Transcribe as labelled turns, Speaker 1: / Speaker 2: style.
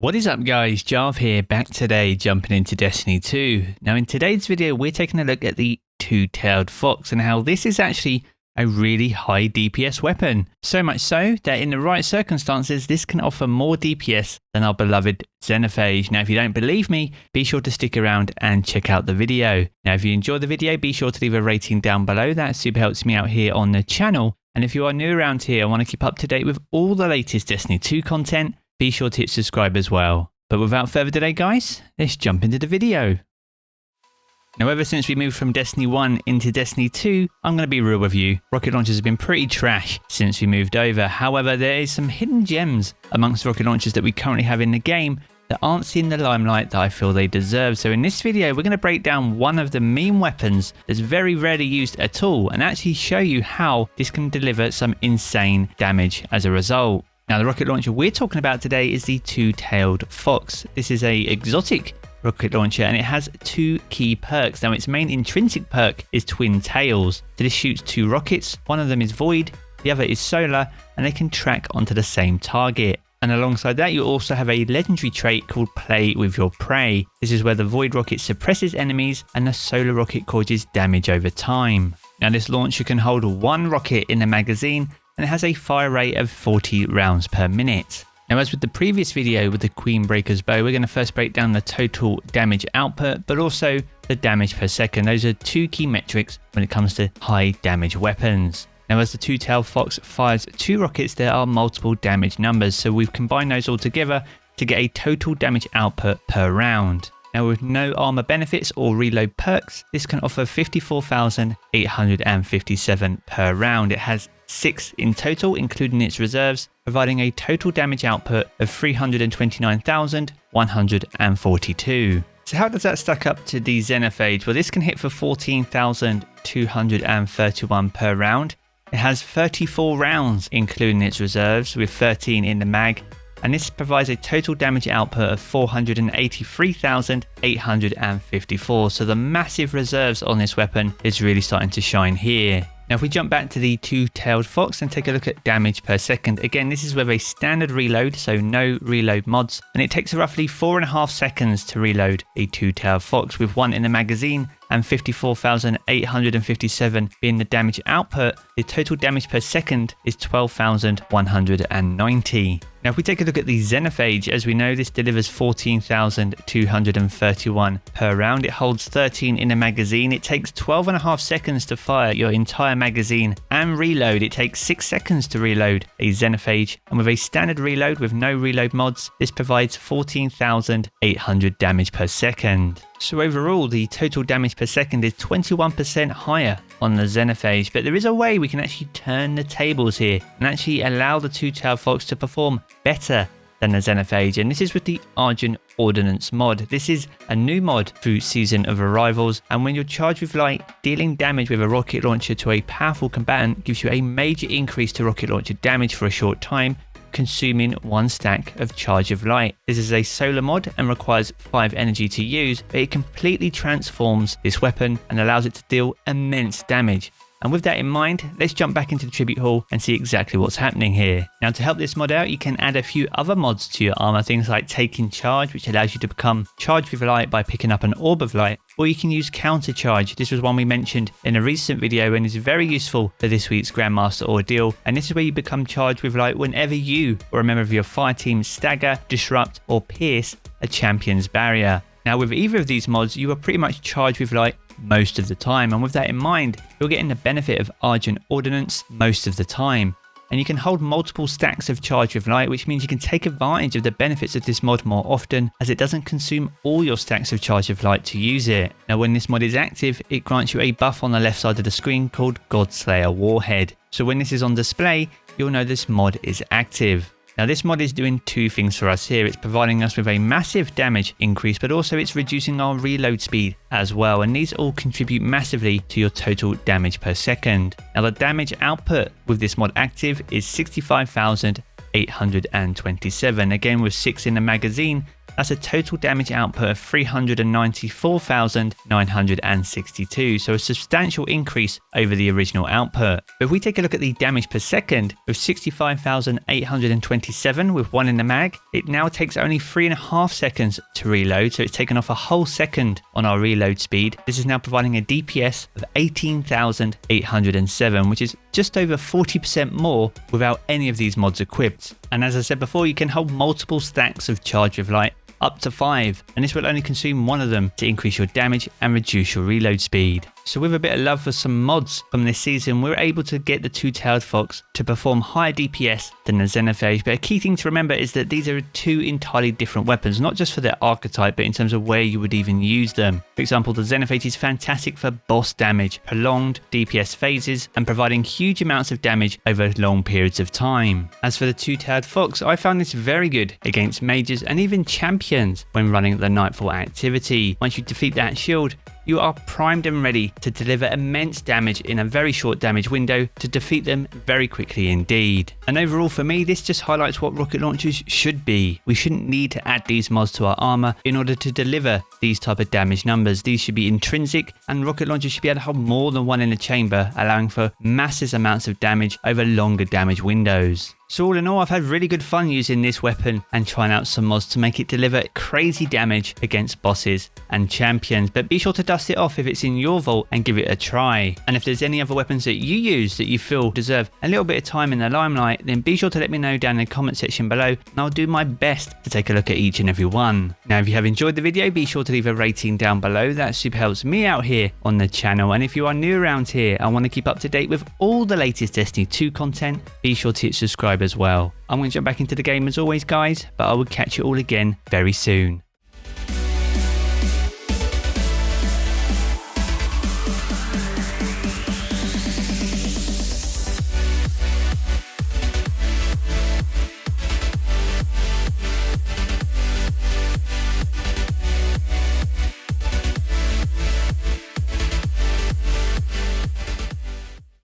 Speaker 1: What is up guys, Jarv here, back today jumping into Destiny 2. Now in today's video we're taking a look at the Two-Tailed Fox and how this is actually a really high DPS weapon. So much so that in the right circumstances this can offer more DPS than our beloved Xenophage. Now if you don't believe me, be sure to stick around and check out the video. Now if you enjoyed the video, be sure to leave a rating down below, that super helps me out here on the channel. And if you are new around here and want to keep up to date with all the latest Destiny 2 content, be sure to hit subscribe as well. But without further delay guys, let's jump into the video. Now ever since we moved from Destiny 1 into Destiny 2, I'm going to be real with you, rocket launchers have been pretty trash since we moved over. However, there is some hidden gems amongst rocket launchers that we currently have in the game that aren't seeing the limelight that I feel they deserve. So in this video, we're going to break down one of the meme weapons that's very rarely used at all and actually show you how this can deliver some insane damage as a result. Now the rocket launcher we're talking about today is the Two-Tailed Fox. This is a exotic rocket launcher and it has two key perks. Now its main intrinsic perk is Twin Tails. So this shoots two rockets, one of them is Void, the other is Solar, and they can track onto the same target. And alongside that you also have a legendary trait called Play with Your Prey. This is where the Void rocket suppresses enemies and the Solar rocket causes damage over time. Now this launcher can hold one rocket in the magazine and it has a fire rate of 40 rounds per minute. Now as with the previous video with the Queen Breaker's bow, we're going to first break down the total damage output but also the damage per second. Those are two key metrics when it comes to high damage weapons. Now as the Two-Tailed Fox fires two rockets, there are multiple damage numbers, so we've combined those all together to get a total damage output per round. Now with no armor benefits or reload perks, this can offer 54,857 per round. It has 6 in total including its reserves, providing a total damage output of 329,142. So how does that stack up to the Xenophage? Well, this can hit for 14,231 per round. It has 34 rounds including its reserves with 13 in the mag, and this provides a total damage output of 483,854. So the massive reserves on this weapon is really starting to shine here. Now if we jump back to the Two-Tailed Fox and take a look at damage per second, again this is with a standard reload, so no reload mods, and it takes roughly 4.5 seconds to reload a Two-Tailed Fox with 1 in the magazine and 54,857 being the damage output. The total damage per second is 12,190. Now if we take a look at the Xenophage, as we know this delivers 14,231 per round. It holds 13 in a magazine. It takes 12.5 seconds to fire your entire magazine and reload. It takes 6 seconds to reload a Xenophage, and with a standard reload with no reload mods, this provides 14,800 damage per second. So overall, the total damage per second is 21% higher on the Xenophage, but there is a way we can actually turn the tables here and actually allow the Two-Tailed Fox to perform better than the Xenophage, and this is with the Argent Ordnance mod. This is a new mod through Season of Arrivals, and when you're charged with light, dealing damage with a rocket launcher to a powerful combatant gives you a major increase to rocket launcher damage for a short time, consuming 1 stack of Charge of Light. This is a solar mod and requires 5 energy to use, but it completely transforms this weapon and allows it to deal immense damage. And with that in mind, let's jump back into the Tribute Hall and see exactly what's happening here. Now to help this mod out, you can add a few other mods to your armor, things like Taking Charge, which allows you to become charged with light by picking up an orb of light, or you can use Counter Charge. This was one we mentioned in a recent video and is very useful for this week's Grandmaster Ordeal, and this is where you become charged with light whenever you or a member of your fire team stagger, disrupt, or pierce a champion's barrier. Now with either of these mods, you are pretty much charged with light most of the time, and with that in mind, you're getting the benefit of Argent Ordnance most of the time. And you can hold multiple stacks of Charge with Light, which means you can take advantage of the benefits of this mod more often, as it doesn't consume all your stacks of Charge with Light to use it. Now when this mod is active, it grants you a buff on the left side of the screen called Godslayer Warhead. So when this is on display, you'll know this mod is active. Now this mod is doing two things for us here. It's providing us with a massive damage increase, but also it's reducing our reload speed as well, and these all contribute massively to your total damage per second. Now the damage output with this mod active is 65,827, again with 6 in the magazine, that's a total damage output of 394,962, so a substantial increase over the original output. But if we take a look at the damage per second, with 65,827 with 1 in the mag, it now takes only 3.5 seconds to reload, so it's taken off a whole second on our reload speed. This is now providing a DPS of 18,807, which is just over 40% more without any of these mods equipped. And as I said before, you can hold multiple stacks of Charge of Light, up to 5, and this will only consume one of them to increase your damage and reduce your reload speed. So with a bit of love for some mods from this season, we're able to get the Two-Tailed Fox to perform higher DPS than the Xenophage. But a key thing to remember is that these are two entirely different weapons, not just for their archetype, but in terms of where you would even use them. For example, the Xenophage is fantastic for boss damage, prolonged DPS phases, and providing huge amounts of damage over long periods of time. As for the Two-Tailed Fox, I found this very good against mages and even champions when running the Nightfall activity. Once you defeat that shield, you are primed and ready to deliver immense damage in a very short damage window to defeat them very quickly indeed. And overall for me, this just highlights what rocket launchers should be. We shouldn't need to add these mods to our armor in order to deliver these type of damage numbers. These should be intrinsic, and rocket launchers should be able to hold more than one in a chamber, allowing for massive amounts of damage over longer damage windows. So all in all, I've had really good fun using this weapon and trying out some mods to make it deliver crazy damage against bosses and champions. But be sure to dust it off if it's in your vault and give it a try. And if there's any other weapons that you use that you feel deserve a little bit of time in the limelight, then be sure to let me know down in the comment section below, and I'll do my best to take a look at each and every one. Now, if you have enjoyed the video, be sure to leave a rating down below. That super helps me out here on the channel. And if you are new around here and want to keep up to date with all the latest Destiny 2 content, be sure to hit subscribe as well. I'm going to jump back into the game as always, guys, but I will catch you all again very soon.